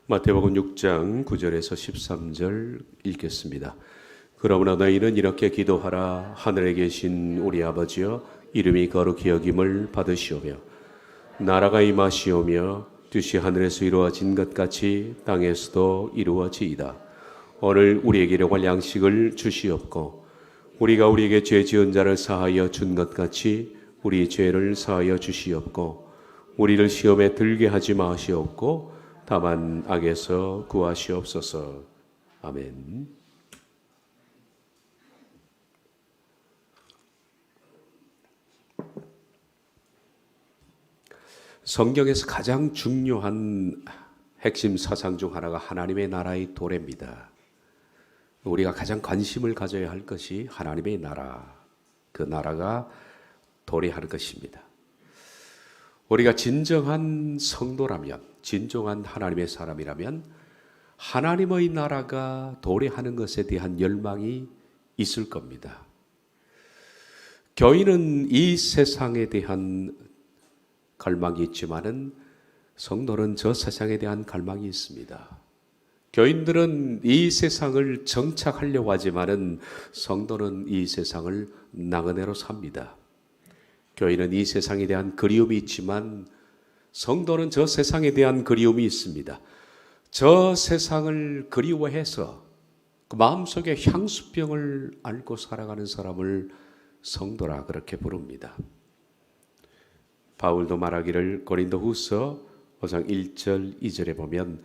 마태복음 6장 9절에서 13절 읽겠습니다. 그러므나 너희는 이렇게 기도하라. 하늘에 계신 우리 아버지여, 이름이 거룩히 여김을 받으시오며 나라가 임하시오며 뜻이 하늘에서 이루어진 것 같이 땅에서도 이루어지이다. 오늘 우리에게 일용할 양식을 주시옵고 우리가 우리에게 죄 지은 자를 사하여 준 것 같이 우리 죄를 사하여 주시옵고 우리를 시험에 들게 하지 마시옵고 다만 악에서 구하시옵소서. 아멘. 성경에서 가장 중요한 핵심 사상 중 하나가 하나님의 나라의 도래입니다. 우리가 가장 관심을 가져야 할 것이 하나님의 나라, 그 나라가 도래하는 것입니다. 우리가 진정한 성도라면, 진정한 하나님의 사람이라면 하나님의 나라가 도래하는 것에 대한 열망이 있을 겁니다. 교인은 이 세상에 대한 갈망이 있지만은 성도는 저 세상에 대한 갈망이 있습니다. 교인들은 이 세상을 정착하려고 하지만은 성도는 이 세상을 나그네로 삽니다. 교인은 이 세상에 대한 그리움이 있지만 성도는 저 세상에 대한 그리움이 있습니다. 저 세상을 그리워해서 그 마음속에 향수병을 앓고 살아가는 사람을 성도라 그렇게 부릅니다. 바울도 말하기를 고린도후서 5장 1절 2절에 보면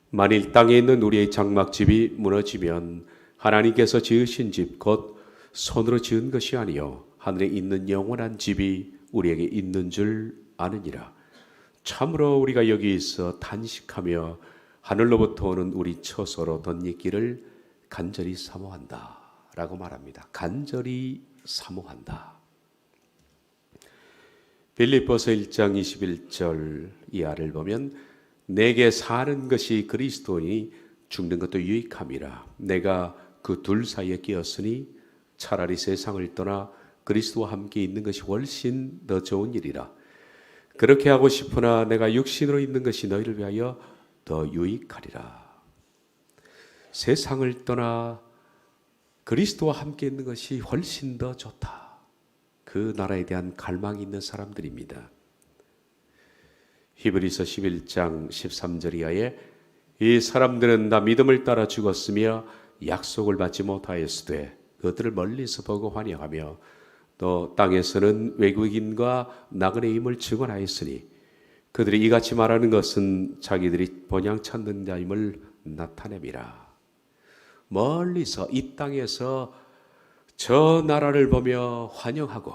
만일 땅에 있는 우리의 장막집이 무너지면 하나님께서 지으신 집 곧 손으로 지은 것이 아니요 하늘에 있는 영원한 집이 우리에게 있는 줄 아느니라. 참으로 우리가 여기 있어 탄식하며 하늘로부터 오는 우리 처소로 덧입기를 간절히 사모한다 라고 말합니다. 간절히 사모한다. 빌립보서 1장 21절 이하를 보면 내게 사는 것이 그리스도니 죽는 것도 유익함이라. 내가 그 둘 사이에 끼었으니 차라리 세상을 떠나 그리스도와 함께 있는 것이 훨씬 더 좋은 일이라. 그렇게 하고 싶으나 내가 육신으로 있는 것이 너희를 위하여 더 유익하리라. 세상을 떠나 그리스도와 함께 있는 것이 훨씬 더 좋다. 그 나라에 대한 갈망이 있는 사람들입니다. 히브리서 11장 13절 이하에 이 사람들은 다 믿음을 따라 죽었으며 약속을 받지 못하였으되 그것들을 멀리서 보고 환영하며 또 땅에서는 외국인과 나그네임을 증언하였으니 그들이 이같이 말하는 것은 자기들이 본향 찾는 자임을 나타냅니다. 멀리서 이 땅에서 저 나라를 보며 환영하고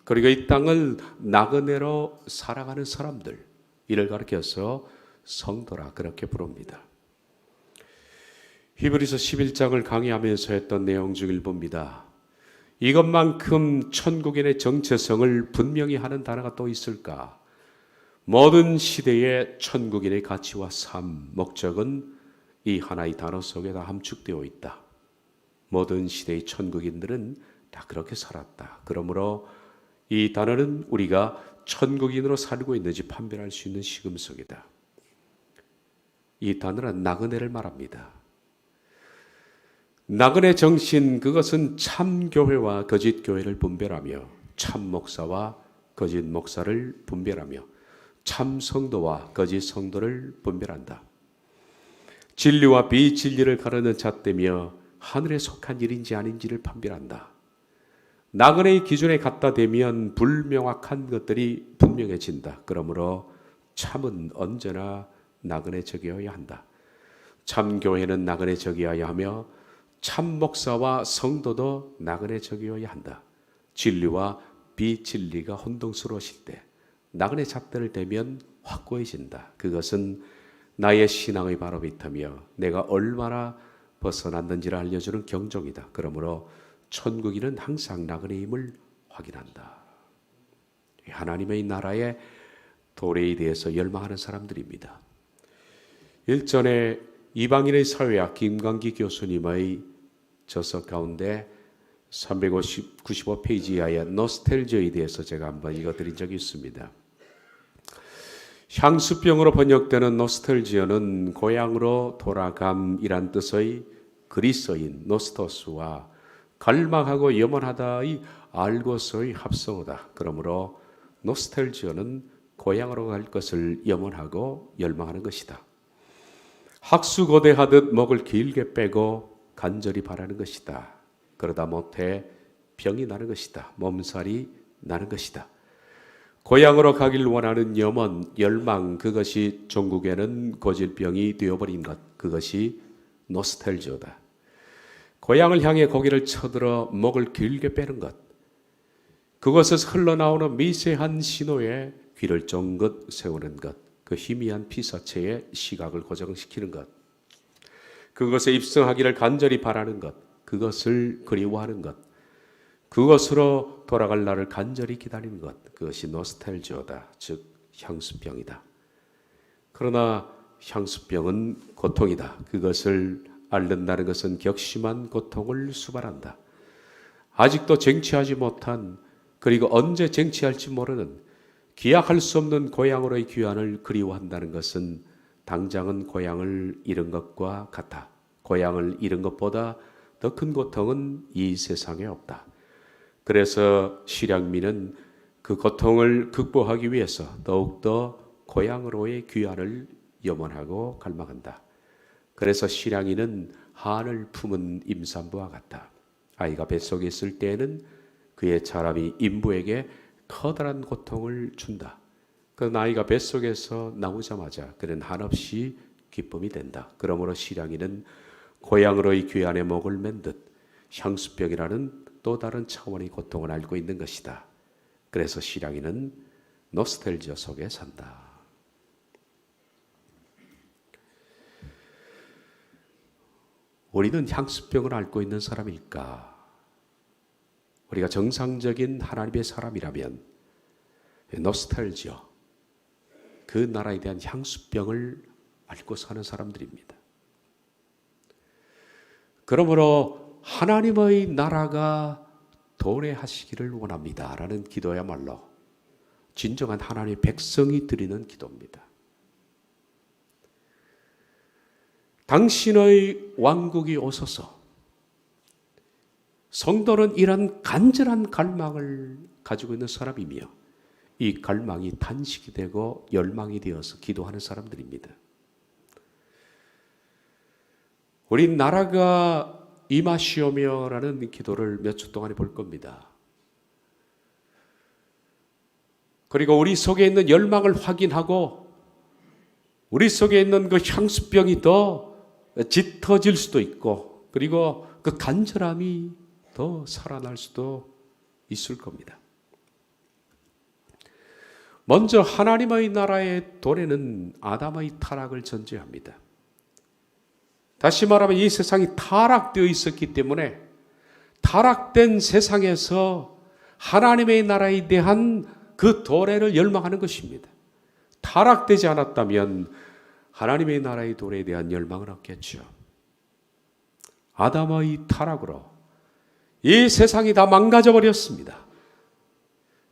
그리고 이 땅을 나그네로 살아가는 사람들, 이를 가리켜서 성도라 그렇게 부릅니다. 히브리서 11장을 강의하면서 했던 내용 중 일부입니다. 이것만큼 천국인의 정체성을 분명히 하는 단어가 또 있을까? 모든 시대의 천국인의 가치와 삶, 목적은 이 하나의 단어 속에 다 함축되어 있다. 모든 시대의 천국인들은 다 그렇게 살았다. 그러므로 이 단어는 우리가 천국인으로 살고 있는지 판별할 수 있는 시금석이다. 이 단어는 나그네를 말합니다. 나그네 정신, 그것은 참 교회와 거짓 교회를 분별하며 참 목사와 거짓 목사를 분별하며 참 성도와 거짓 성도를 분별한다. 진리와 비진리를 가르는 잣대며 하늘에 속한 일인지 아닌지를 판별한다. 나그네의 기준에 갖다 대면 불명확한 것들이 분명해진다. 그러므로 참은 언제나 나그네 적이어야 한다. 참 교회는 나그네 적이어야 하며 참 목사와 성도도 나그네 적이어야 한다. 진리와 비진리가 혼동스러우실 때 나그네 잣대를 대면 확고해진다. 그것은 나의 신앙의 바로미터며 내가 얼마나 벗어났는지를 알려주는 경종이다. 그러므로 천국인은 항상 나그네임을 확인한다. 하나님의 나라의 도래에 대해서 열망하는 사람들입니다. 일전에 이방인의 사회학 김광기 교수님의 저서 가운데 395페이지 이하의 노스텔지어에 대해서 제가 한번 읽어드린 적이 있습니다. 향수병으로 번역되는 노스텔지어는 고향으로 돌아감이란 뜻의 그리스어인 노스토스와 갈망하고 염원하다의 알고서의 합성어다. 그러므로 노스텔지어는 고향으로 갈 것을 염원하고 열망하는 것이다. 학수고대하듯 목을 길게 빼고 간절히 바라는 것이다. 그러다 못해 병이 나는 것이다. 몸살이 나는 것이다. 고향으로 가길 원하는 염원, 열망, 그것이 종국에는 고질병이 되어버린 것, 그것이 노스텔지어다. 고향을 향해 고개를 쳐들어 목을 길게 빼는 것, 그것에서 흘러나오는 미세한 신호에 귀를 쫑긋 세우는 것, 그 희미한 피사체의 시각을 고정시키는 것, 그것에 입성하기를 간절히 바라는 것, 그것을 그리워하는 것, 그것으로 돌아갈 날을 간절히 기다리는 것, 그것이 노스텔지어다, 즉 향수병이다. 그러나 향수병은 고통이다. 그것을 앓는다는 것은 격심한 고통을 수반한다. 아직도 쟁취하지 못한, 그리고 언제 쟁취할지 모르는 기약할 수 없는 고향으로의 귀환을 그리워한다는 것은 당장은 고향을 잃은 것과 같아. 고향을 잃은 것보다 더 큰 고통은 이 세상에 없다. 그래서 실향민은 그 고통을 극복하기 위해서 더욱더 고향으로의 귀환을 염원하고 갈망한다. 그래서 실향이는 한을 품은 임산부와 같다. 아이가 뱃속에 있을 때에는 그의 사람이 임부에게 커다란 고통을 준다. 그 아이가 뱃속에서 나오자마자 그는 한없이 기쁨이 된다. 그러므로 실향이는 고향으로의 귀환의 목을 맨 듯 향수병이라는 또 다른 차원의 고통을 알고 있는 것이다. 그래서 실향이는 노스텔지어 속에 산다. 우리는 향수병을 앓고 있는 사람일까? 우리가 정상적인 하나님의 사람이라면 노스텔지어, 그 나라에 대한 향수병을 앓고 사는 사람들입니다. 그러므로 하나님의 나라가 도래하시기를 원합니다 라는 기도야말로 진정한 하나님의 백성이 드리는 기도입니다. 당신의 왕국이 오소서. 성도는 이런 간절한 갈망을 가지고 있는 사람이며 이 갈망이 탄식이 되고 열망이 되어서 기도하는 사람들입니다. 우리 나라가 임하시오며라는 기도를 몇 주 동안에 볼 겁니다. 그리고 우리 속에 있는 열망을 확인하고 우리 속에 있는 그 향수병이 더 짙어질 수도 있고 그리고 그 간절함이 더 살아날 수도 있을 겁니다. 먼저 하나님의 나라의 도래는 아담의 타락을 전제합니다. 다시 말하면 이 세상이 타락되어 있었기 때문에 타락된 세상에서 하나님의 나라에 대한 그 도래를 열망하는 것입니다. 타락되지 않았다면 하나님의 나라의 도래에 대한 열망은 없겠죠. 아담의 타락으로 이 세상이 다 망가져 버렸습니다.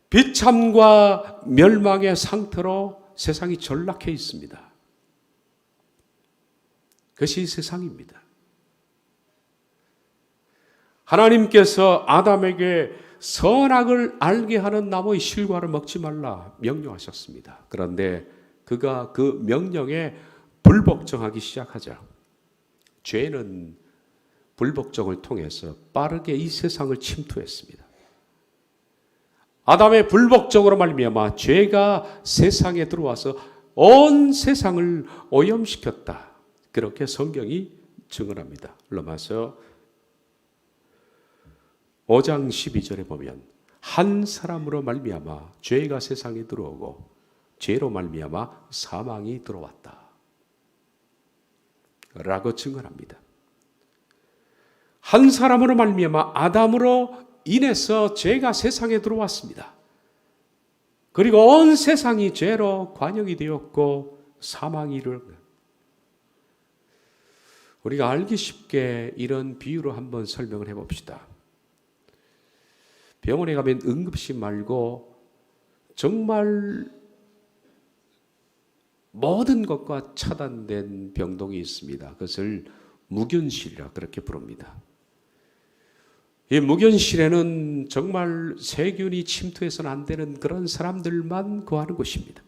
비참과 멸망의 상태로 세상이 전락해 있습니다. 그것이 세상입니다. 하나님께서 아담에게 선악을 알게 하는 나무의 실과를 먹지 말라 명령하셨습니다. 그런데 그가 그 명령에 불복종하기 시작하자 죄는 불복종을 통해서 빠르게 이 세상을 침투했습니다. 아담의 불복종으로 말미암아 죄가 세상에 들어와서 온 세상을 오염시켰다. 그렇게 성경이 증언합니다. 로마서 5장 12절에 보면 한 사람으로 말미암아 죄가 세상에 들어오고 죄로 말미암아 사망이 들어왔다 라고 증언합니다. 한 사람으로 말미암아 아담으로 인해서 죄가 세상에 들어왔습니다. 그리고 온 세상이 죄로 관영이 되었고 사망이 이르렀습니다. 우리가 알기 쉽게 이런 비유로 한번 설명을 해봅시다. 병원에 가면 응급실 말고 정말 모든 것과 차단된 병동이 있습니다. 그것을 무균실이라 그렇게 부릅니다. 이 무균실에는 정말 세균이 침투해서는 안 되는 그런 사람들만 거하는 곳입니다.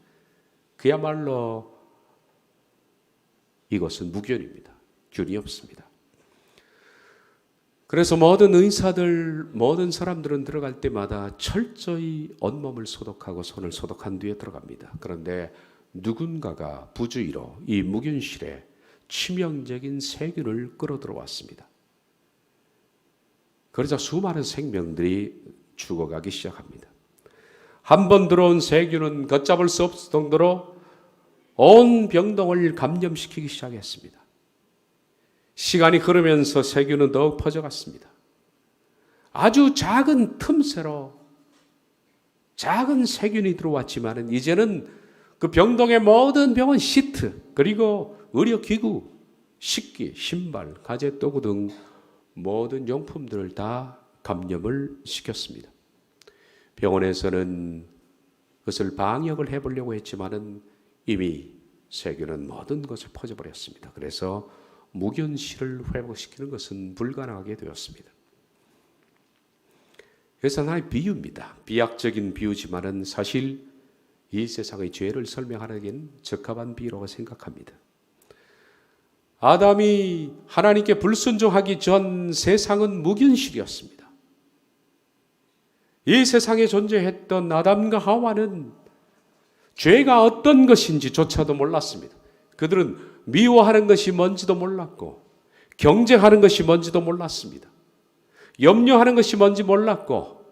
그야말로 이것은 무균입니다. 균이 없습니다. 그래서 모든 의사들, 모든 사람들은 들어갈 때마다 철저히 온몸을 소독하고 손을 소독한 뒤에 들어갑니다. 그런데 누군가가 부주의로 이 무균실에 치명적인 세균을 끌어들어왔습니다. 그러자 수많은 생명들이 죽어가기 시작합니다. 한 번 들어온 세균은 걷잡을 수 없을 정도로 온 병동을 감염시키기 시작했습니다. 시간이 흐르면서 세균은 더욱 퍼져갔습니다. 아주 작은 틈새로 작은 세균이 들어왔지만 이제는 그 병동의 모든 병원 시트, 그리고 의료기구, 식기, 신발, 가재도구 등 모든 용품들을 다 감염을 시켰습니다. 병원에서는 그것을 방역을 해보려고 했지만 이미 세균은 모든 것을 퍼져버렸습니다. 그래서 무균실을 회복시키는 것은 불가능하게 되었습니다. 그래서 하나의 비유입니다. 비약적인 비유지만은 사실 이 세상의 죄를 설명하기엔 적합한 비유라고 생각합니다. 아담이 하나님께 불순종하기 전 세상은 무균실이었습니다. 이 세상에 존재했던 아담과 하와는 죄가 어떤 것인지조차도 몰랐습니다. 그들은 미워하는 것이 뭔지도 몰랐고 경쟁하는 것이 뭔지도 몰랐습니다. 염려하는 것이 뭔지 몰랐고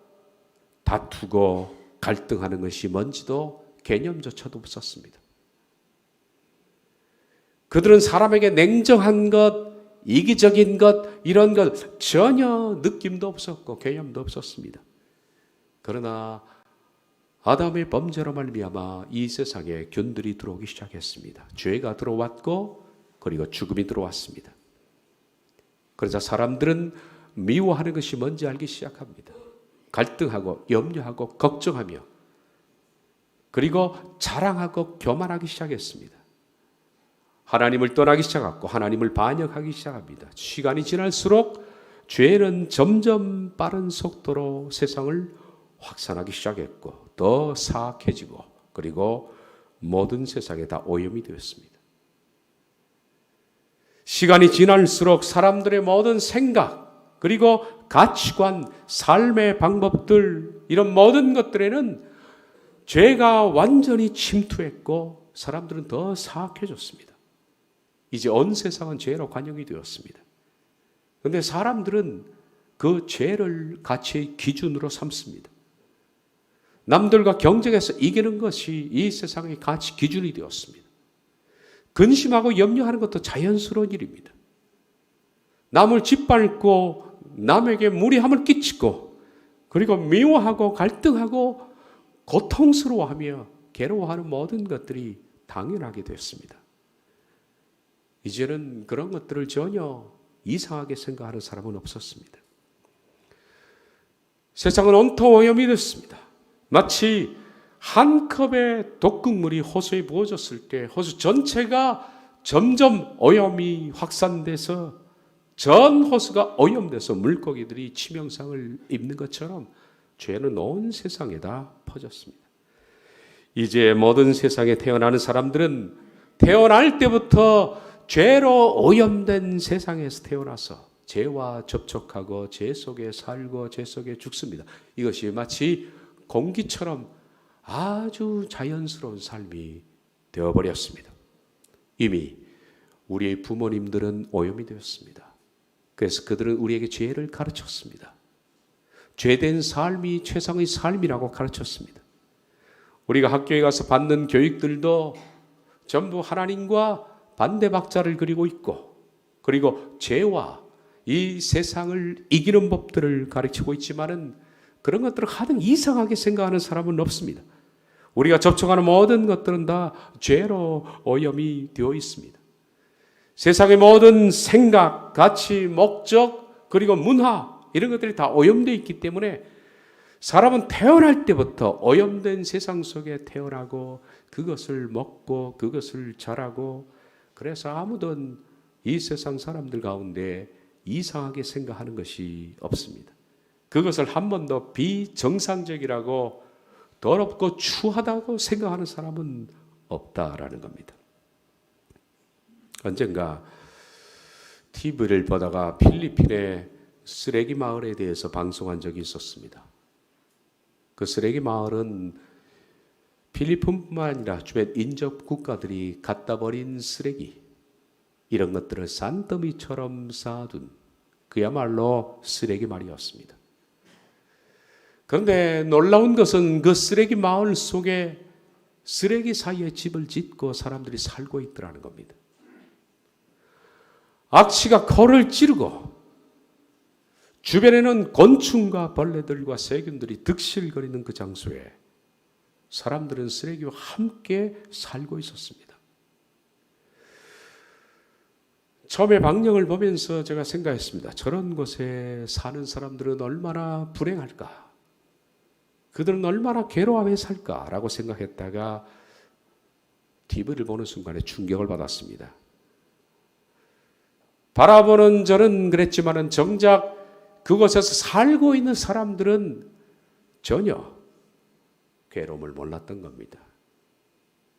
다투고 갈등하는 것이 뭔지도 개념조차도 없었습니다. 그들은 사람에게 냉정한 것, 이기적인 것, 이런 것 전혀 느낌도 없었고 개념도 없었습니다. 그러나 아담의 범죄로 말미암아 이 세상에 균들이 들어오기 시작했습니다. 죄가 들어왔고 그리고 죽음이 들어왔습니다. 그러자 사람들은 미워하는 것이 뭔지 알기 시작합니다. 갈등하고 염려하고 걱정하며 그리고 자랑하고 교만하기 시작했습니다. 하나님을 떠나기 시작하고 하나님을 반역하기 시작합니다. 시간이 지날수록 죄는 점점 빠른 속도로 세상을 확산하기 시작했고 더 사악해지고 그리고 모든 세상에 다 오염이 되었습니다. 시간이 지날수록 사람들의 모든 생각 그리고 가치관, 삶의 방법들 이런 모든 것들에는 죄가 완전히 침투했고 사람들은 더 사악해졌습니다. 이제 온 세상은 죄로 관영이 되었습니다. 그런데 사람들은 그 죄를 가치의 기준으로 삼습니다. 남들과 경쟁해서 이기는 것이 이 세상의 가치 기준이 되었습니다. 근심하고 염려하는 것도 자연스러운 일입니다. 남을 짓밟고 남에게 무리함을 끼치고 그리고 미워하고 갈등하고 고통스러워하며 괴로워하는 모든 것들이 당연하게 됐습니다. 이제는 그런 것들을 전혀 이상하게 생각하는 사람은 없었습니다. 세상은 온통 오염이 됐습니다. 마치 한 컵의 독극물이 호수에 부어졌을 때 호수 전체가 점점 오염이 확산돼서 전 호수가 오염돼서 물고기들이 치명상을 입는 것처럼 죄는 온 세상에다 퍼졌습니다. 이제 모든 세상에 태어나는 사람들은 태어날 때부터 죄로 오염된 세상에서 태어나서 죄와 접촉하고 죄 속에 살고 죄 속에 죽습니다. 이것이 마치 공기처럼 아주 자연스러운 삶이 되어버렸습니다. 이미 우리의 부모님들은 오염이 되었습니다. 그래서 그들은 우리에게 죄를 가르쳤습니다. 죄된 삶이 최상의 삶이라고 가르쳤습니다. 우리가 학교에 가서 받는 교육들도 전부 하나님과 반대 박자를 그리고 있고 그리고 죄와 이 세상을 이기는 법들을 가르치고 있지만은 그런 것들을 하등 이상하게 생각하는 사람은 없습니다. 우리가 접촉하는 모든 것들은 다 죄로 오염이 되어 있습니다. 세상의 모든 생각, 가치, 목적, 그리고 문화 이런 것들이 다 오염되어 있기 때문에 사람은 태어날 때부터 오염된 세상 속에 태어나고 그것을 먹고 그것을 자라고, 그래서 아무도 이 세상 사람들 가운데 이상하게 생각하는 것이 없습니다. 그것을 한 번도 비정상적이라고 더럽고 추하다고 생각하는 사람은 없다라는 겁니다. 언젠가 TV를 보다가 필리핀의 쓰레기 마을에 대해서 방송한 적이 있었습니다. 그 쓰레기 마을은 필리핀뿐만 아니라 주변 인접 국가들이 갖다 버린 쓰레기, 이런 것들을 산더미처럼 쌓아둔 그야말로 쓰레기 마을이었습니다. 그런데 놀라운 것은 그 쓰레기 마을 속에 쓰레기 사이에 집을 짓고 사람들이 살고 있더라는 겁니다. 악취가 코를 찌르고 주변에는 곤충과 벌레들과 세균들이 득실거리는 그 장소에 사람들은 쓰레기와 함께 살고 있었습니다. 처음에 방영을 보면서 제가 생각했습니다. 저런 곳에 사는 사람들은 얼마나 불행할까? 그들은 얼마나 괴로워하며 살까라고 생각했다가 TV를 보는 순간에 충격을 받았습니다. 바라보는 저는 그랬지만은 정작 그곳에서 살고 있는 사람들은 전혀 괴로움을 몰랐던 겁니다.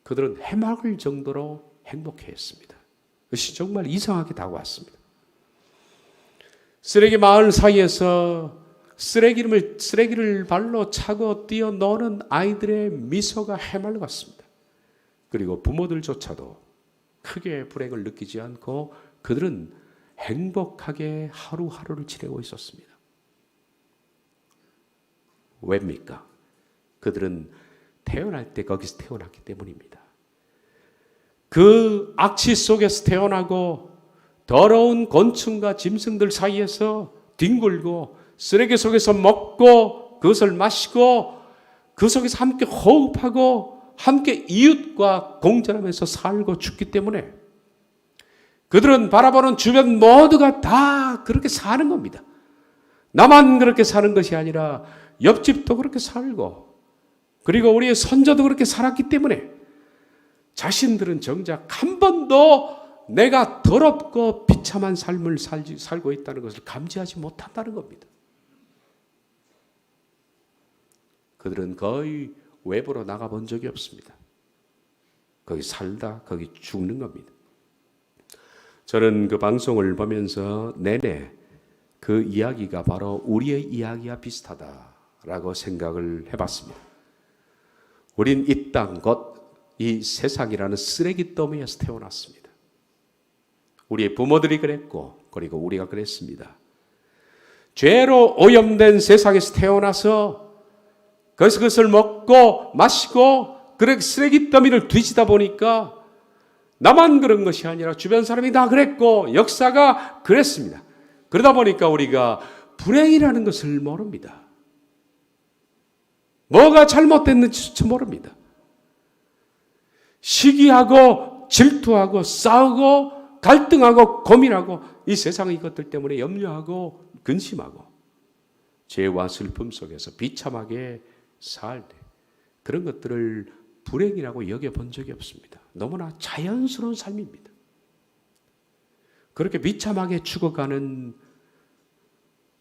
그들은 해맑을 정도로 행복해했습니다. 그것이 정말 이상하게 다가왔습니다. 쓰레기 마을 사이에서 쓰레기를 발로 차고 뛰어노는 아이들의 미소가 해맑았습니다. 그리고 부모들조차도 크게 불행을 느끼지 않고 그들은 행복하게 하루하루를 지내고 있었습니다. 왜입니까? 그들은 태어날 때 거기서 태어났기 때문입니다. 그 악취 속에서 태어나고 더러운 곤충과 짐승들 사이에서 뒹굴고 쓰레기 속에서 먹고 그것을 마시고 그 속에서 함께 호흡하고 함께 이웃과 공존하면서 살고 죽기 때문에 그들은 바라보는 주변 모두가 다 그렇게 사는 겁니다. 나만 그렇게 사는 것이 아니라 옆집도 그렇게 살고 그리고 우리의 선조도 그렇게 살았기 때문에 자신들은 정작 한 번도 내가 더럽고 비참한 삶을 살고 있다는 것을 감지하지 못한다는 겁니다. 그들은 거의 외부로 나가본 적이 없습니다. 거기 살다 거기 죽는 겁니다. 저는 그 방송을 보면서 내내 그 이야기가 바로 우리의 이야기와 비슷하다라고 생각을 해봤습니다. 우린 이 땅, 곧 이 세상이라는 쓰레기 더미에서 태어났습니다. 우리의 부모들이 그랬고 그리고 우리가 그랬습니다. 죄로 오염된 세상에서 태어나서 그것을 먹고 마시고 그렇게 쓰레기 더미를 뒤지다 보니까 나만 그런 것이 아니라 주변 사람이 다 그랬고 역사가 그랬습니다. 그러다 보니까 우리가 불행이라는 것을 모릅니다. 뭐가 잘못됐는지 모릅니다. 시기하고 질투하고 싸우고 갈등하고 고민하고 이 세상의 것들 때문에 염려하고 근심하고 죄와 슬픔 속에서 비참하게 살 때 그런 것들을 불행이라고 여겨본 적이 없습니다. 너무나 자연스러운 삶입니다. 그렇게 비참하게 죽어가는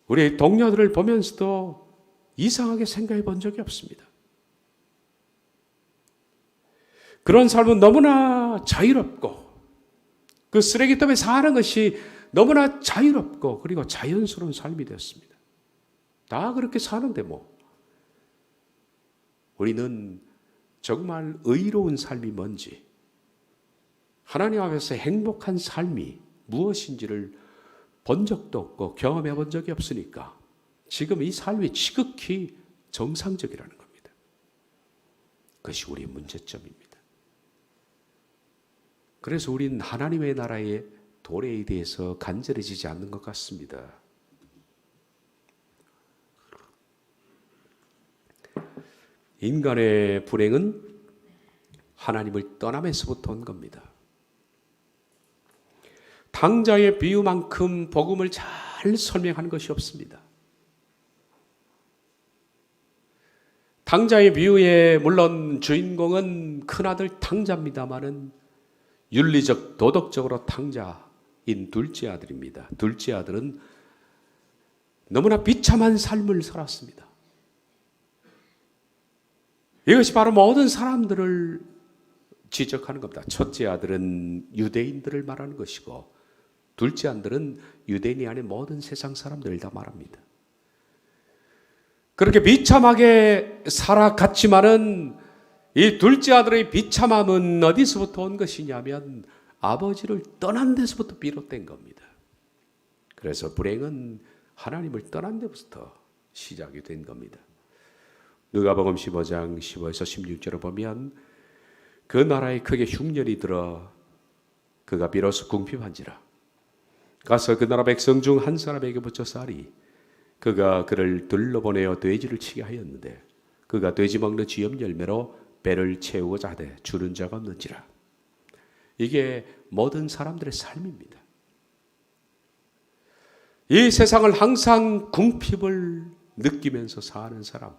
우리 동료들을 보면서도 이상하게 생각해 본 적이 없습니다. 그런 삶은 너무나 자유롭고 그 쓰레기통에 사는 것이 너무나 자유롭고 그리고 자연스러운 삶이 되었습니다. 다 그렇게 사는데 뭐 우리는 정말 의로운 삶이 뭔지 하나님 앞에서 행복한 삶이 무엇인지를 본 적도 없고 경험해 본 적이 없으니까 지금 이 삶이 지극히 정상적이라는 겁니다. 그것이 우리의 문제점입니다. 그래서 우리는 하나님의 나라의 도래에 대해서 간절해지지 않는 것 같습니다. 인간의 불행은 하나님을 떠나면서부터 온 겁니다. 탕자의 비유만큼 복음을 잘 설명하는 것이 없습니다. 탕자의 비유에 물론 주인공은 큰아들 탕자입니다마는 윤리적 도덕적으로 탕자인 둘째 아들입니다. 둘째 아들은 너무나 비참한 삶을 살았습니다. 이것이 바로 모든 사람들을 지적하는 겁니다. 첫째 아들은 유대인들을 말하는 것이고 둘째 아들은 유대인이 아닌 모든 세상 사람들을 다 말합니다. 그렇게 비참하게 살아갔지만은 이 둘째 아들의 비참함은 어디서부터 온 것이냐면 아버지를 떠난 데서부터 비롯된 겁니다. 그래서 불행은 하나님을 떠난 데부터 시작이 된 겁니다. 누가복음 15장 15에서 16절을 보면 그 나라에 크게 흉년이 들어 그가 비로소 궁핍한지라 가서 그 나라 백성 중 한 사람에게 붙여 싸리 그가 그를 들러보내어 돼지를 치게 하였는데 그가 돼지 먹는 쥐염 열매로 배를 채우고자 하되 주는 자가 없는지라. 이게 모든 사람들의 삶입니다. 이 세상을 항상 궁핍을 느끼면서 사는 사람,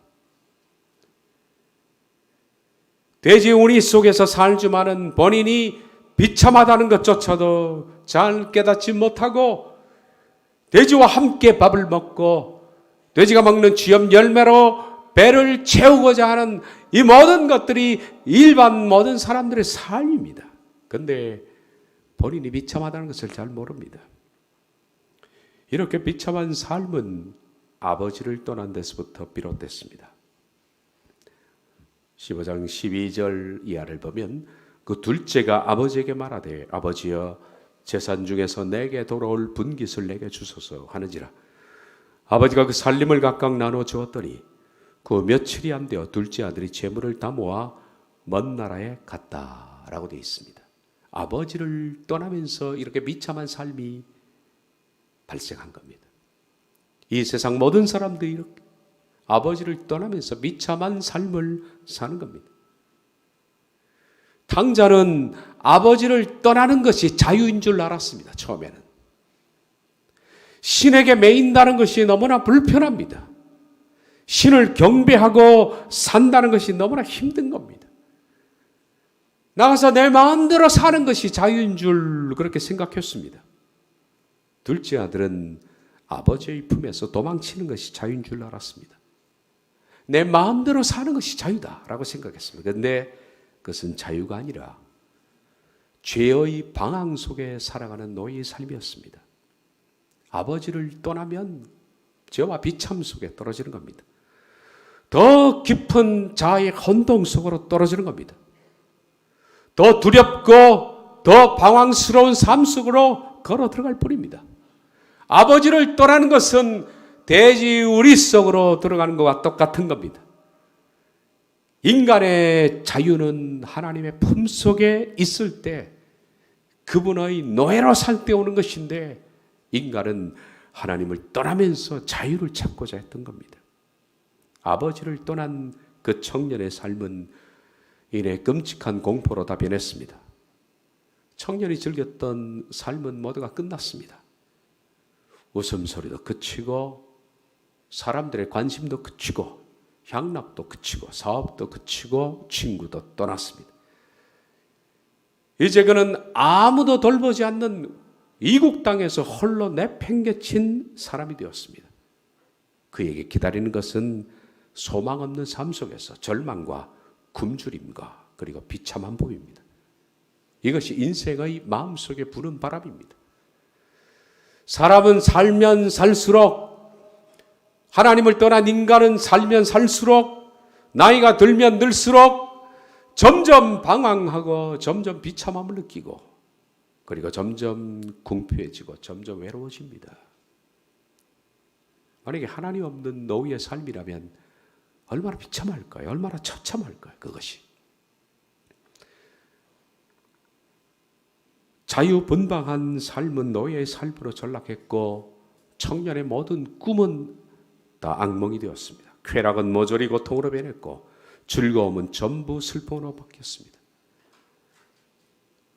돼지 우리 속에서 살지만은 본인이 비참하다는 것조차도 잘 깨닫지 못하고 돼지와 함께 밥을 먹고 돼지가 먹는 쥐염 열매로 배를 채우고자 하는 이 모든 것들이 일반 모든 사람들의 삶입니다. 그런데 본인이 비참하다는 것을 잘 모릅니다. 이렇게 비참한 삶은 아버지를 떠난 데서부터 비롯됐습니다. 15장 12절 이하를 보면 그 둘째가 아버지에게 말하되 아버지여 재산 중에서 내게 돌아올 분깃을 내게 주소서 하는지라. 아버지가 그 살림을 각각 나누어 주었더니 그 며칠이 안 되어 둘째 아들이 재물을 다 모아 먼 나라에 갔다라고 되어 있습니다. 아버지를 떠나면서 이렇게 비참한 삶이 발생한 겁니다. 이 세상 모든 사람들이 이렇게 아버지를 떠나면서 비참한 삶을 사는 겁니다. 탕자는 아버지를 떠나는 것이 자유인 줄 알았습니다. 처음에는. 신에게 매인다는 것이 너무나 불편합니다. 신을 경배하고 산다는 것이 너무나 힘든 겁니다. 나가서 내 마음대로 사는 것이 자유인 줄 그렇게 생각했습니다. 둘째 아들은 아버지의 품에서 도망치는 것이 자유인 줄 알았습니다. 내 마음대로 사는 것이 자유다라고 생각했습니다. 그런데 그것은 자유가 아니라 죄의 방황 속에 살아가는 노예의 삶이었습니다. 아버지를 떠나면 죄와 비참 속에 떨어지는 겁니다. 더 깊은 자아의 혼동 속으로 떨어지는 겁니다. 더 두렵고 더 방황스러운 삶 속으로 걸어 들어갈 뿐입니다. 아버지를 떠나는 것은 돼지 우리 속으로 들어가는 것과 똑같은 겁니다. 인간의 자유는 하나님의 품속에 있을 때 그분의 노예로 살 때 오는 것인데 인간은 하나님을 떠나면서 자유를 찾고자 했던 겁니다. 아버지를 떠난 그 청년의 삶은 이내 끔찍한 공포로 다 변했습니다. 청년이 즐겼던 삶은 모두가 끝났습니다. 웃음소리도 그치고 사람들의 관심도 그치고 향락도 그치고 사업도 그치고 친구도 떠났습니다. 이제 그는 아무도 돌보지 않는 이국 땅에서 홀로 내팽개친 사람이 되었습니다. 그에게 기다리는 것은 소망 없는 삶 속에서 절망과 굶주림과 그리고 비참한 봄입니다. 이것이 인생의 마음속에 부는 바람입니다. 사람은 살면 살수록 하나님을 떠난 인간은 살면 살수록 나이가 들면 들수록 점점 방황하고 점점 비참함을 느끼고 그리고 점점 궁핍해지고 점점 외로워집니다. 만약에 하나님 없는 노예의 삶이라면 얼마나 비참할까요? 얼마나 처참할까요? 그것이. 자유분방한 삶은 노예의 삶으로 전락했고 청년의 모든 꿈은 다 악몽이 되었습니다. 쾌락은 모조리 고통으로 변했고 즐거움은 전부 슬픔으로 바뀌었습니다.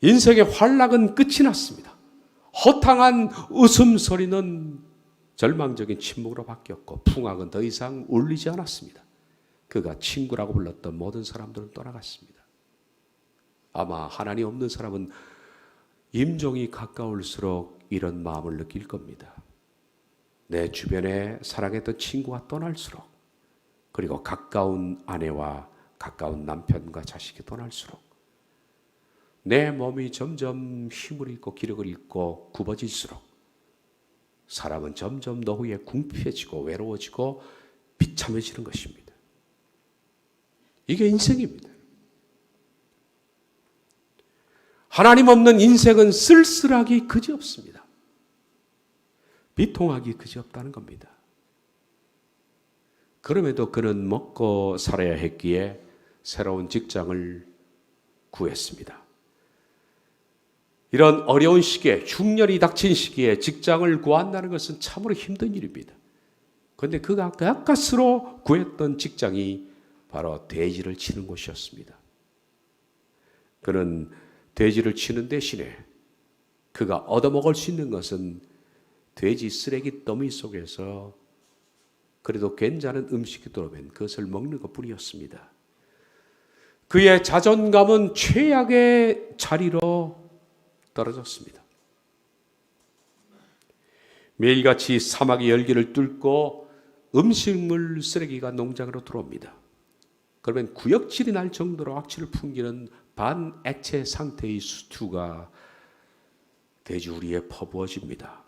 인생의 환락은 끝이 났습니다. 허탕한 웃음소리는 절망적인 침묵으로 바뀌었고 풍악은 더 이상 울리지 않았습니다. 그가 친구라고 불렀던 모든 사람들은 떠나갔습니다. 아마 하나님 없는 사람은 임종이 가까울수록 이런 마음을 느낄 겁니다. 내 주변에 사랑했던 친구가 떠날수록, 그리고 가까운 아내와 가까운 남편과 자식이 떠날수록 내 몸이 점점 힘을 잃고 기력을 잃고 굽어질수록 사람은 점점 노후에 궁핍해지고 외로워지고 비참해지는 것입니다. 이게 인생입니다. 하나님 없는 인생은 쓸쓸하기 그지없습니다. 비통하기 그지없다는 겁니다. 그럼에도 그는 먹고 살아야 했기에 새로운 직장을 구했습니다. 이런 어려운 시기에, 흉년이 닥친 시기에 직장을 구한다는 것은 참으로 힘든 일입니다. 그런데 그가 가까스로 구했던 직장이 바로 돼지를 치는 곳이었습니다. 그는 돼지를 치는 대신에 그가 얻어먹을 수 있는 것은 돼지 쓰레기 더미 속에서 그래도 괜찮은 음식이 들어오면 그것을 먹는 것뿐이었습니다. 그의 자존감은 최악의 자리로 떨어졌습니다. 매일같이 사막의 열기를 뚫고 음식물 쓰레기가 농장으로 들어옵니다. 그러면 구역질이 날 정도로 악취를 풍기는 반액체 상태의 수투가 돼지 우리에 퍼부어집니다.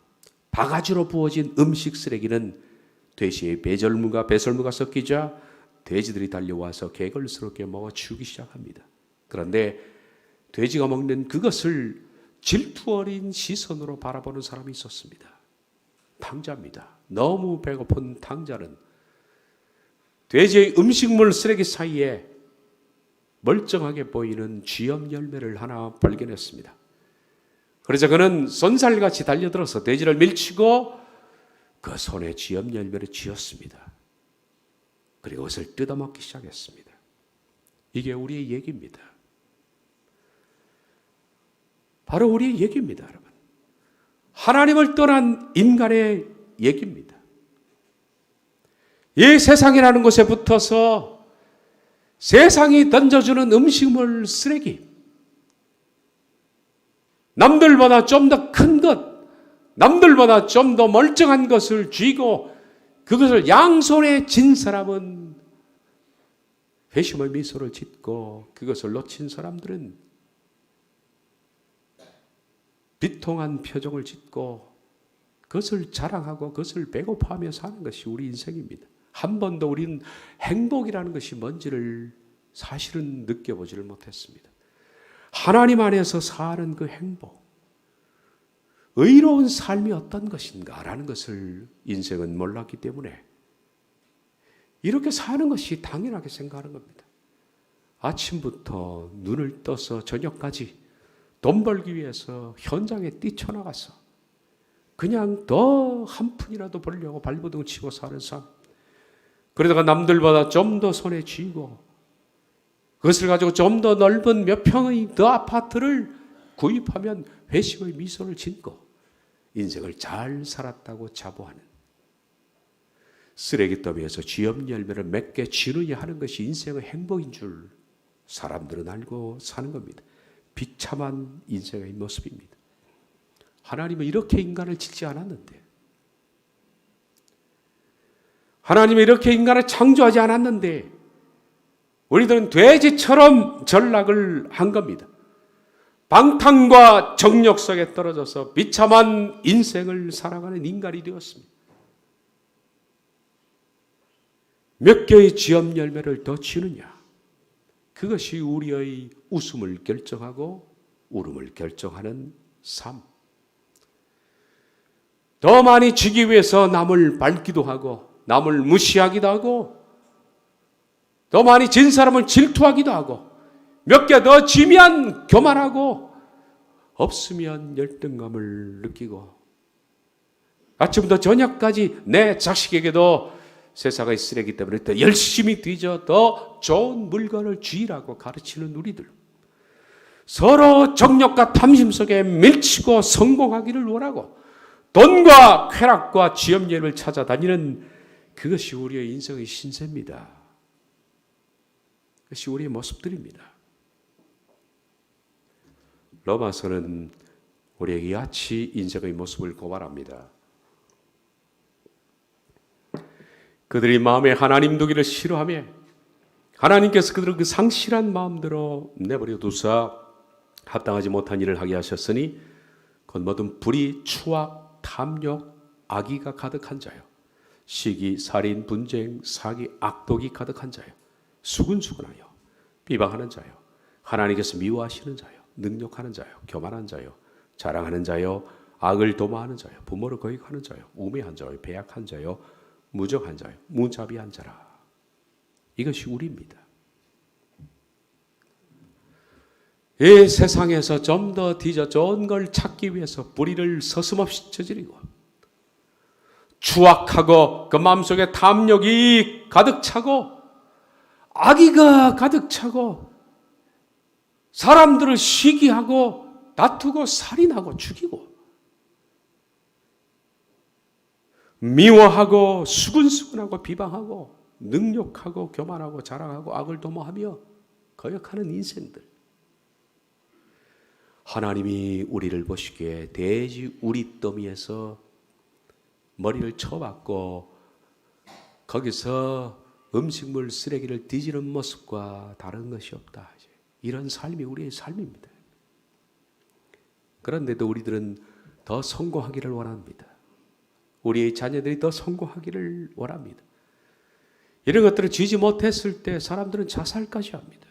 바가지로 부어진 음식 쓰레기는 돼지의 배설물과 섞이자 돼지들이 달려와서 개걸스럽게 먹어치우기 시작합니다. 그런데 돼지가 먹는 그것을 질투 어린 시선으로 바라보는 사람이 있었습니다. 탕자입니다. 너무 배고픈 탕자는 돼지의 음식물 쓰레기 사이에 멀쩡하게 보이는 쥐염 열매를 하나 발견했습니다. 그래서 그는 쏜살같이 달려들어서 돼지를 밀치고 그 손에 쥐염 열매를 쥐었습니다. 그리고 그것을 뜯어먹기 시작했습니다. 이게 우리의 얘기입니다. 바로 우리의 얘기입니다, 여러분. 하나님을 떠난 인간의 얘기입니다. 이 세상이라는 곳에 붙어서 세상이 던져주는 음식물 쓰레기, 남들보다 좀 더 큰 것, 남들보다 좀 더 멀쩡한 것을 쥐고 그것을 양손에 쥔 사람은 회심의 미소를 짓고, 그것을 놓친 사람들은 비통한 표정을 짓고 그것을 자랑하고 그것을 배고파하며 사는 것이 우리 인생입니다. 한 번도 우리는 행복이라는 것이 뭔지를 사실은 느껴보지를 못했습니다. 하나님 안에서 사는 그 행복, 의로운 삶이 어떤 것인가라는 것을 인생은 몰랐기 때문에 이렇게 사는 것이 당연하게 생각하는 겁니다. 아침부터 눈을 떠서 저녁까지 돈 벌기 위해서 현장에 뛰쳐나가서 그냥 더 한 푼이라도 벌려고 발버둥 치고 사는 삶, 그러다가 남들보다 좀 더 손에 쥐고 그것을 가지고 좀 더 넓은 몇 평의 더 아파트를 구입하면 회심의 미소를 짓고 인생을 잘 살았다고 자부하는, 쓰레기 더미에서 쥐염 열매를 몇 개 쥐느냐 하는 것이 인생의 행복인 줄 사람들은 알고 사는 겁니다. 비참한 인생의 모습입니다. 하나님은 이렇게 인간을 짓지 않았는데, 하나님은 이렇게 인간을 창조하지 않았는데 우리들은 돼지처럼 전락을 한 겁니다. 방탕과 정욕 속에 떨어져서 비참한 인생을 살아가는 인간이 되었습니다. 몇 개의 쥐염 열매를 더 쥐느냐, 그것이 우리의 웃음을 결정하고 울음을 결정하는 삶. 더 많이 쥐기 위해서 남을 밟기도 하고 남을 무시하기도 하고 더 많이 진 사람을 질투하기도 하고 몇 개 더 쥐면 교만하고 없으면 열등감을 느끼고 아침부터 저녁까지 내 자식에게도 세상의 쓰레기 때문에 더 열심히 뒤져 더 좋은 물건을 쥐라고 가르치는 우리들, 서로 정욕과 탐심 속에 밀치고 성공하기를 원하고 돈과 쾌락과 쥐염예를 찾아다니는 그것이 우리의 인생의 신세입니다. 그것이 우리의 모습들입니다. 로마서는 우리에게 같이 인생의 모습을 고발합니다. 그들이 마음에 하나님 두기를 싫어하며 하나님께서 그들을 그 상실한 마음대로 내버려 두사 합당하지 못한 일을 하게 하셨으니 곧 모든 불의, 추악, 탐욕, 악의가 가득한 자요, 시기, 살인, 분쟁, 사기, 악독이 가득한 자요, 수근수근하여 비방하는 자요, 하나님께서 미워하시는 자요, 능욕하는 자요, 교만한 자요, 자랑하는 자요, 악을 도모하는 자요, 부모를 거역하는 자요, 우매한 자요, 배약한 자요, 무정한 자요, 무자비한 자라. 이것이 우리입니다. 이 세상에서 좀 더 뒤져 좋은 걸 찾기 위해서 불의를 서슴없이 저지르고 추악하고 그 마음속에 탐욕이 가득 차고 악의가 가득 차고 사람들을 시기하고 다투고 살인하고 죽이고 미워하고 수근수근하고 비방하고 능욕하고 교만하고 자랑하고 악을 도모하며 거역하는 인생들. 하나님이 우리를 보시기에 돼지 우리 더미에서 머리를 쳐박고 거기서 음식물 쓰레기를 뒤지는 모습과 다른 것이 없다. 이런 삶이 우리의 삶입니다. 그런데도 우리들은 더 성공하기를 원합니다. 우리의 자녀들이 더 성공하기를 원합니다. 이런 것들을 쥐지 못했을 때 사람들은 자살까지 합니다.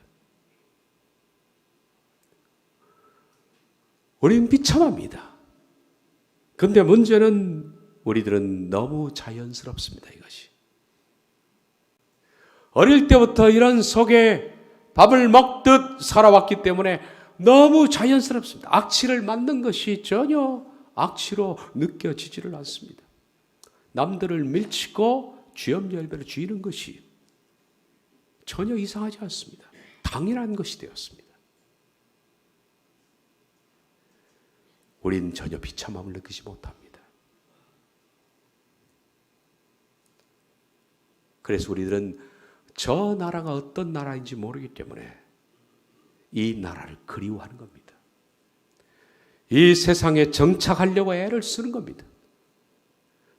우리는 비참합니다. 그런데 문제는 우리들은 너무 자연스럽습니다. 이것이. 어릴 때부터 이런 속에 밥을 먹듯 살아왔기 때문에 너무 자연스럽습니다. 악취를 맡는 것이 전혀 악취로 느껴지지를 않습니다. 남들을 밀치고 쥐염절배로 쥐는 것이 전혀 이상하지 않습니다. 당연한 것이 되었습니다. 우린 전혀 비참함을 느끼지 못합니다. 그래서 우리들은 저 나라가 어떤 나라인지 모르기 때문에 이 나라를 그리워하는 겁니다. 이 세상에 정착하려고 애를 쓰는 겁니다.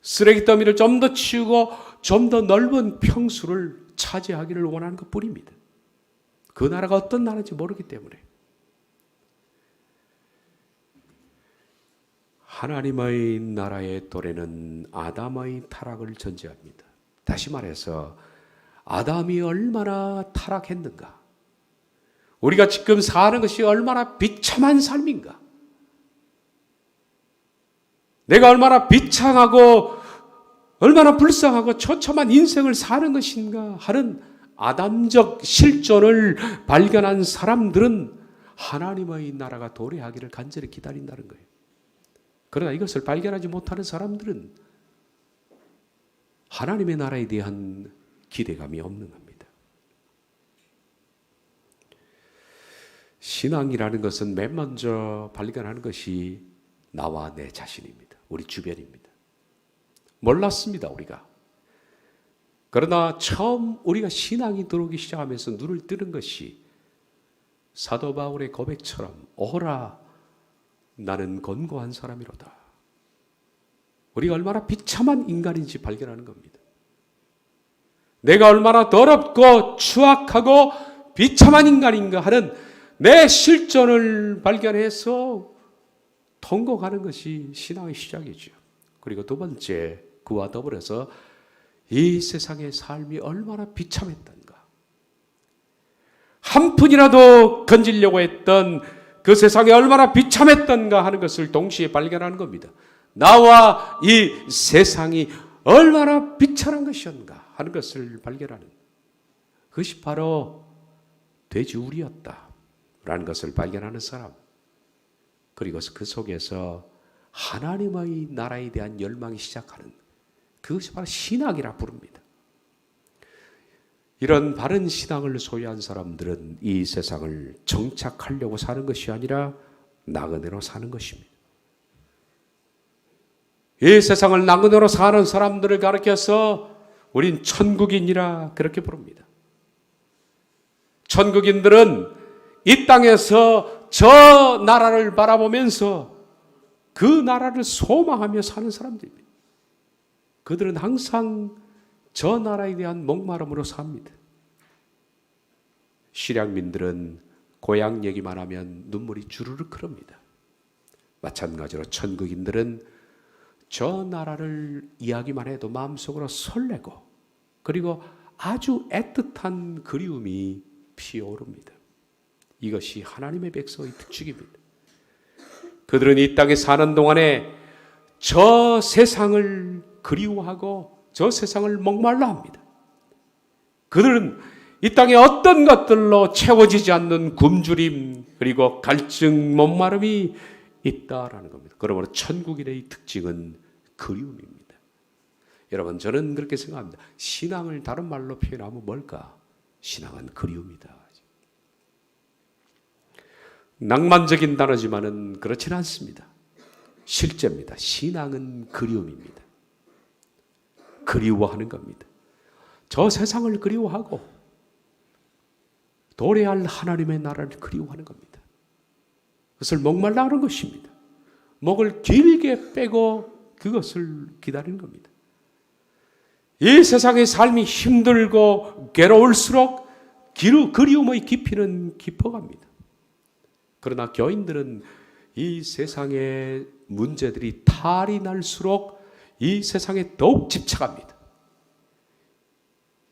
쓰레기 더미를 좀 더 치우고 좀 더 넓은 평수를 차지하기를 원하는 것뿐입니다. 그 나라가 어떤 나라인지 모르기 때문에. 하나님의 나라의 도래는 아담의 타락을 전제합니다. 다시 말해서 아담이 얼마나 타락했는가, 우리가 지금 사는 것이 얼마나 비참한 삶인가, 내가 얼마나 비참하고 얼마나 불쌍하고 처참한 인생을 사는 것인가 하는 아담적 실존을 발견한 사람들은 하나님의 나라가 도래하기를 간절히 기다린다는 거예요. 그러나 이것을 발견하지 못하는 사람들은 하나님의 나라에 대한 기대감이 없는 겁니다. 신앙이라는 것은 맨 먼저 발견하는 것이 나와 내 자신입니다. 우리 주변입니다. 몰랐습니다, 우리가. 그러나 처음 우리가 신앙이 들어오기 시작하면서 눈을 뜨는 것이 사도 바울의 고백처럼 오라 나는 곤고한 사람이로다. 우리가 얼마나 비참한 인간인지 발견하는 겁니다. 내가 얼마나 더럽고 추악하고 비참한 인간인가 하는 내 실존을 발견해서 통곡하는 것이 신앙의 시작이죠. 그리고 두 번째, 그와 더불어서 이 세상의 삶이 얼마나 비참했던가, 한 푼이라도 건지려고 했던 그 세상이 얼마나 비참했던가 하는 것을 동시에 발견하는 겁니다. 나와 이 세상이 얼마나 비참한 것이었는가 하는 것을 발견하는 그것이 바로 돼지우리였다라는 것을 발견하는 사람, 그리고 그 속에서 하나님의 나라에 대한 열망이 시작하는 그것이 바로 신학이라 부릅니다. 이런 바른 신앙을 소유한 사람들은 이 세상을 정착하려고 사는 것이 아니라 나그네로 사는 것입니다. 이 세상을 나그네로 사는 사람들을 가리켜서 우린 천국인이라 그렇게 부릅니다. 천국인들은 이 땅에서 저 나라를 바라보면서 그 나라를 소망하며 사는 사람들입니다. 그들은 항상 저 나라에 대한 목마름으로 삽니다. 실향민들은 고향 얘기만 하면 눈물이 주르륵 흐릅니다. 마찬가지로 천국인들은 저 나라를 이야기만 해도 마음속으로 설레고 그리고 아주 애틋한 그리움이 피어오릅니다. 이것이 하나님의 백성의 특징입니다. 그들은 이 땅에 사는 동안에 저 세상을 그리워하고 저 세상을 목말라 합니다. 그들은 이 땅에 어떤 것들로 채워지지 않는 굶주림 그리고 갈증, 목마름이 있다라는 겁니다. 그러므로 천국인의 특징은 그리움입니다. 여러분, 저는 그렇게 생각합니다. 신앙을 다른 말로 표현하면 뭘까? 신앙은 그리움이다. 낭만적인 단어지만은 그렇지는 않습니다. 실제입니다. 신앙은 그리움입니다. 그리워하는 겁니다. 저 세상을 그리워하고 도래할 하나님의 나라를 그리워하는 겁니다. 그것을 목말라 하는 것입니다. 목을 길게 빼고 그것을 기다리는 겁니다. 이 세상의 삶이 힘들고 괴로울수록 그리움의 깊이는 깊어갑니다. 그러나 교인들은 이 세상의 문제들이 탈이 날수록 이 세상에 더욱 집착합니다.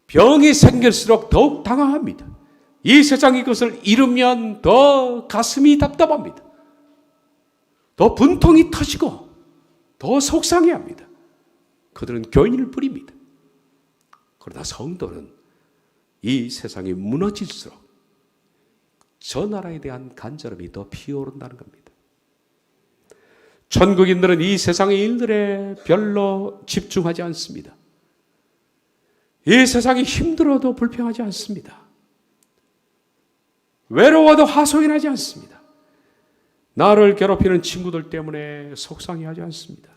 병이 생길수록 더욱 당황합니다. 이 세상이 그것을 잃으면 더 가슴이 답답합니다. 더 분통이 터지고 더 속상해합니다. 그들은 교인을 부립니다. 그러나 성도는 이 세상이 무너질수록 저 나라에 대한 간절함이 더 피어오른다는 겁니다. 천국인들은 이 세상의 일들에 별로 집중하지 않습니다. 이 세상이 힘들어도 불평하지 않습니다. 외로워도 하소연하지 않습니다. 나를 괴롭히는 친구들 때문에 속상해하지 않습니다.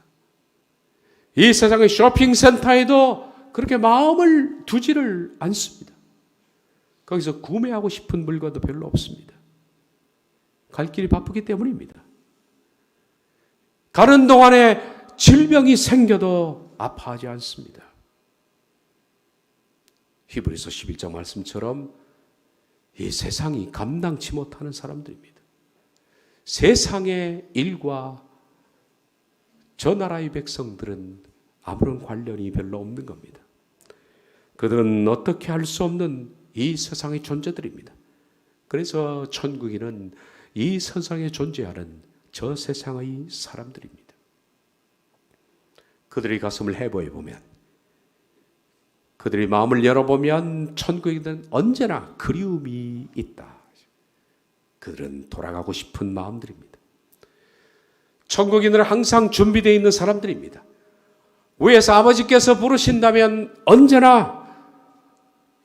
이 세상의 쇼핑센터에도 그렇게 마음을 두지를 않습니다. 거기서 구매하고 싶은 물건도 별로 없습니다. 갈 길이 바쁘기 때문입니다. 가는 동안에 질병이 생겨도 아파하지 않습니다. 히브리서 11장 말씀처럼 이 세상이 감당치 못하는 사람들입니다. 세상의 일과 저 나라의 백성들은 아무런 관련이 별로 없는 겁니다. 그들은 어떻게 할 수 없는 이 세상의 존재들입니다. 그래서 천국인은 이 세상에 존재하는 저 세상의 사람들입니다. 그들의 가슴을 해부해 보면, 그들의 마음을 열어보면 천국인은 언제나 그리움이 있다. 그들은 돌아가고 싶은 마음들입니다. 천국인은 항상 준비되어 있는 사람들입니다. 위에서 아버지께서 부르신다면 언제나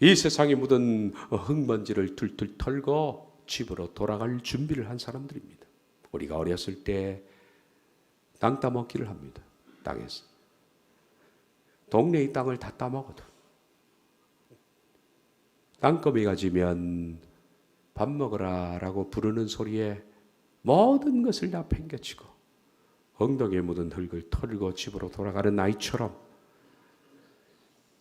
이 세상에 묻은 흙먼지를 툴툴 털고 집으로 돌아갈 준비를 한 사람들입니다. 우리가 어렸을 때 땅 따먹기를 합니다. 땅에서. 동네의 땅을 다 따먹어도 땅거미가 지면 밥 먹으라 라고 부르는 소리에 모든 것을 다 팽개치고 엉덩이에 묻은 흙을 털고 집으로 돌아가는 아이처럼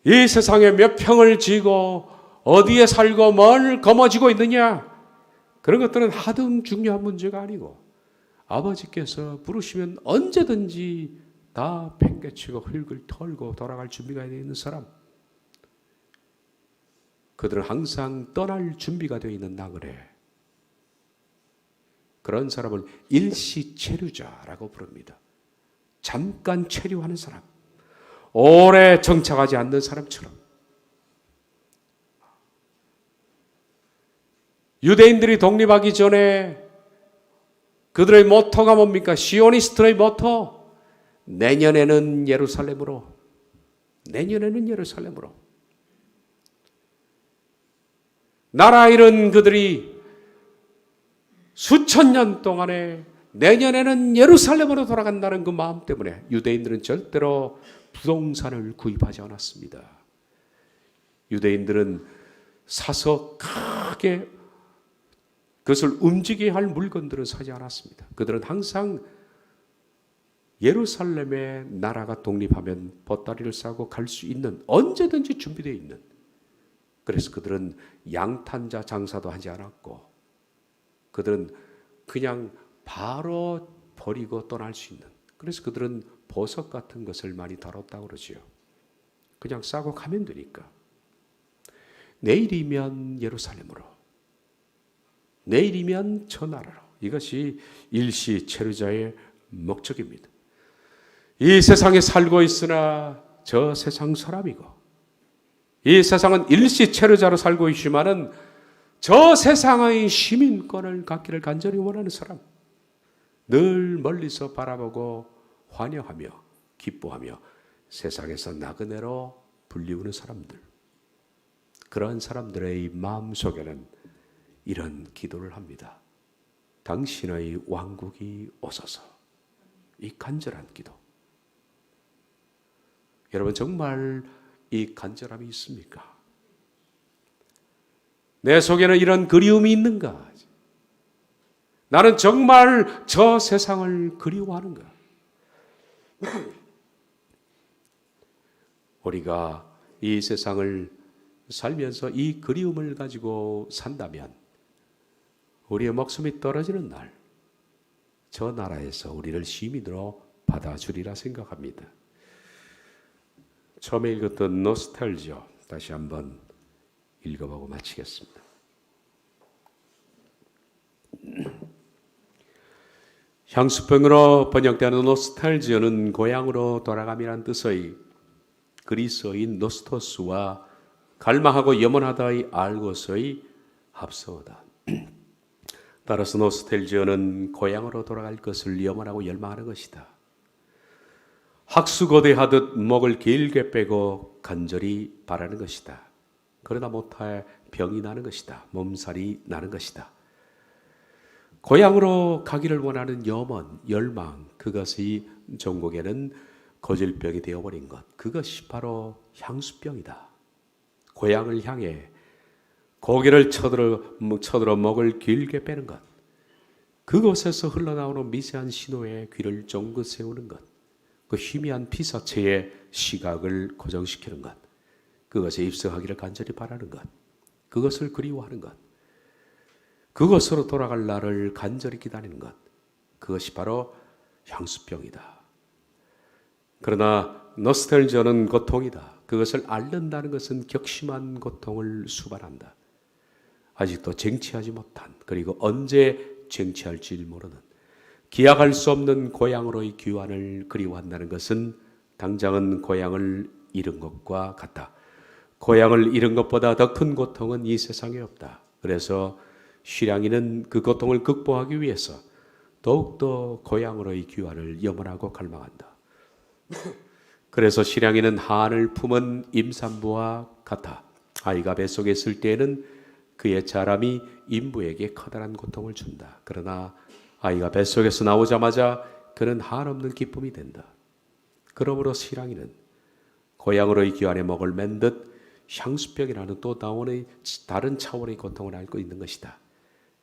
이 세상에 몇 평을 지고 어디에 살고 뭘 거머쥐고 있느냐, 그런 것들은 하등 중요한 문제가 아니고 아버지께서 부르시면 언제든지 다 팽개치고 흙을 털고 돌아갈 준비가 되어 있는 사람, 그들은 항상 떠날 준비가 되어 있는 나그네, 그런 사람을 일시체류자라고 부릅니다. 잠깐 체류하는 사람, 오래 정착하지 않는 사람처럼. 유대인들이 독립하기 전에 그들의 모토가 뭡니까? 시오니스트의 모토, 내년에는 예루살렘으로, 내년에는 예루살렘으로. 나라 잃은 그들이 수천 년 동안에 내년에는 예루살렘으로 돌아간다는 그 마음 때문에 유대인들은 절대로 부동산을 구입하지 않았습니다. 유대인들은 사서 크게 그것을 움직여야 할 물건들은 사지 않았습니다. 그들은 항상 예루살렘의 나라가 독립하면 보따리를 싸고 갈 수 있는, 언제든지 준비되어 있는, 그래서 그들은 양탄자 장사도 하지 않았고 그들은 그냥 바로 버리고 떠날 수 있는, 그래서 그들은 보석 같은 것을 많이 다뤘다고 그러지요. 그냥 싸고 가면 되니까. 내일이면 예루살렘으로, 내일이면 저 나라로. 이것이 일시 체류자의 목적입니다. 이 세상에 살고 있으나 저 세상 사람이고, 이 세상은 일시 체류자로 살고 있지만은 저 세상의 시민권을 갖기를 간절히 원하는 사람, 늘 멀리서 바라보고 환영하며 기뻐하며 세상에서 나그네로 불리우는 사람들, 그런 사람들의 마음속에는 이런 기도를 합니다. 당신의 왕국이 오소서. 이 간절한 기도. 여러분, 정말 이 간절함이 있습니까? 내 속에는 이런 그리움이 있는가? 나는 정말 저 세상을 그리워하는가? 우리가 이 세상을 살면서 이 그리움을 가지고 산다면 우리의 목숨이 떨어지는 날, 저 나라에서 우리를 시민으로 받아주리라 생각합니다. 처음에 읽었던 노스탈지아 다시 한번 읽어보고 마치겠습니다. 향수병으로 번역되는 노스탈지아는 고향으로 돌아감이란 뜻의 그리스어인 노스토스와 갈망하고 염원하다의 알고서의 합성어다. 따라서 노스텔지어는 고향으로 돌아갈 것을 염원하고 열망하는 것이다. 학수고대하듯 목을 길게 빼고 간절히 바라는 것이다. 그러다 못해 병이 나는 것이다. 몸살이 나는 것이다. 고향으로 가기를 원하는 염원, 열망, 그것이 종국에는 고질병이 되어버린 것, 그것이 바로 향수병이다. 고향을 향해 고개를 쳐들어 목을 길게 빼는 것, 그곳에서 흘러나오는 미세한 신호에 귀를 쫑긋 세우는 것, 그 희미한 피사체의 시각을 고정시키는 것, 그것에 입성하기를 간절히 바라는 것, 그것을 그리워하는 것, 그것으로 돌아갈 날을 간절히 기다리는 것, 그것이 바로 향수병이다. 그러나 노스텔지아는 고통이다. 그것을 앓는다는 것은 격심한 고통을 수반한다. 아직도 쟁취하지 못한, 그리고 언제 쟁취할지 모르는, 기약할 수 없는 고향으로의 귀환을 그리워한다는 것은 당장은 고향을 잃은 것과 같다. 고향을 잃은 것보다 더 큰 고통은 이 세상에 없다. 그래서 실향이는 그 고통을 극복하기 위해서 더욱더 고향으로의 귀환을 염원하고 갈망한다. 그래서 실향이는 한을 품은 임산부와 같아. 아이가 뱃속에 있을 때에는 그의 자람이 인부에게 커다란 고통을 준다. 그러나 아이가 뱃속에서 나오자마자 그는 한없는 기쁨이 된다. 그러므로 실향이는 고향으로의 귀환에 목을 맨 듯 향수병이라는 또 다른 차원의 고통을 앓고 있는 것이다.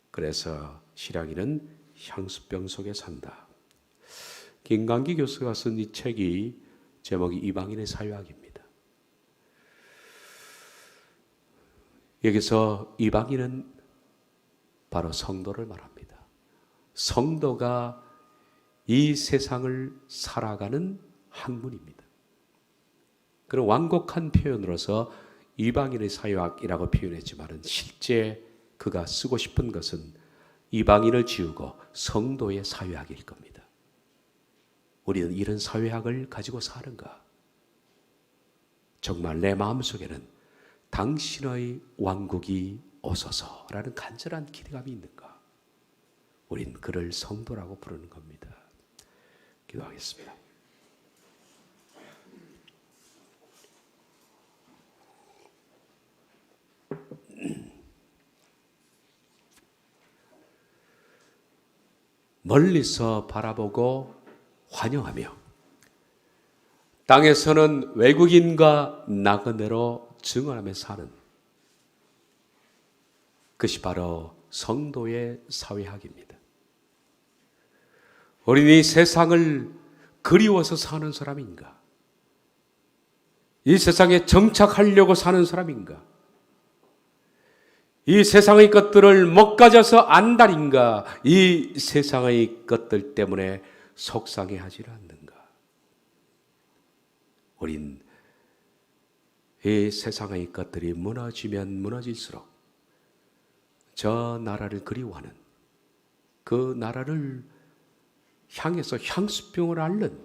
그래서 실향이는 향수병 속에 산다. 김강기 교수가 쓴 이 책이 제목이 이방인의 사회학입니다. 여기서 이방인은 바로 성도를 말합니다. 성도가 이 세상을 살아가는 학문입니다. 그런 완곡한 표현으로서 이방인의 사회학이라고 표현했지만 실제 그가 쓰고 싶은 것은 이방인을 지우고 성도의 사회학일 겁니다. 우리는 이런 사회학을 가지고 사는가? 정말 내 마음속에는 당신의 왕국이 오소서라는 간절한 기대감이 있는가? 우린 그를 성도라고 부르는 겁니다. 기도하겠습니다. 멀리서 바라보고 환영하며 땅에서는 외국인과 나그네로 증언하며 사는 그것이 바로 성도의 사회학입니다. 우리는 세상을 그리워서 사는 사람인가? 이 세상에 정착하려고 사는 사람인가? 이 세상의 것들을 못 가져서 안달인가? 이 세상의 것들 때문에 속상해하지 않는가? 우린 이 세상의 것들이 무너지면 무너질수록 저 나라를 그리워하는, 그 나라를 향해서 향수병을 앓는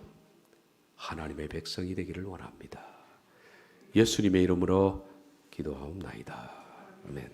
하나님의 백성이 되기를 원합니다. 예수님의 이름으로 기도하옵나이다. 아멘.